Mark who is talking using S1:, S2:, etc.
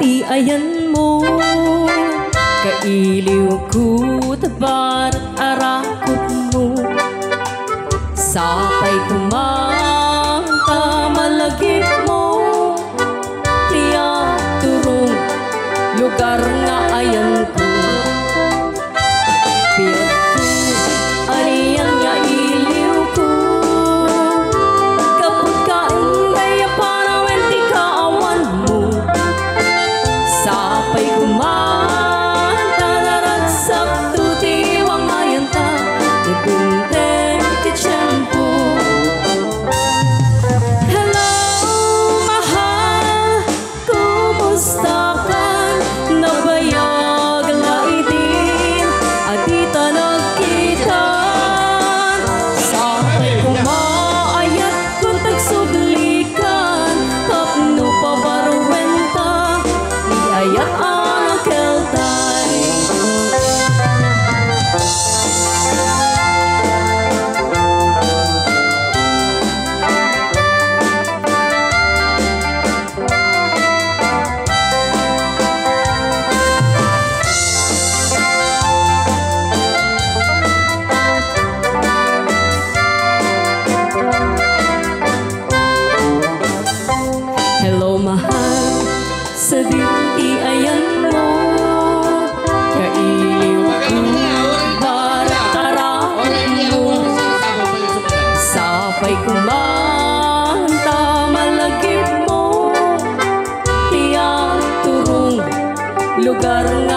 S1: ti ayan mo. Kailiw ko tabar arakot mo. Sapay kumanta malagip mo. Tiya turong lugar nga ayan ko. Piyat ko ariyan nga iliw ko. Kapag kainday para wenti kaawan mo. Sapay kumanta naragsak tutiwang ayan ta. Nagpunte ti tiyempo. Hello mahal, kumusta ka? Nabayag laidin at di ta nagkita. Sapay kumaayat kung tagsublikan. Tapno pa barwenta di ayat ang keltay. Hello mahal, sa di ayan mo. Kailiw ko barat-arakot mo. Sapay kumanta malagip mo. Tiyak turong lugar nga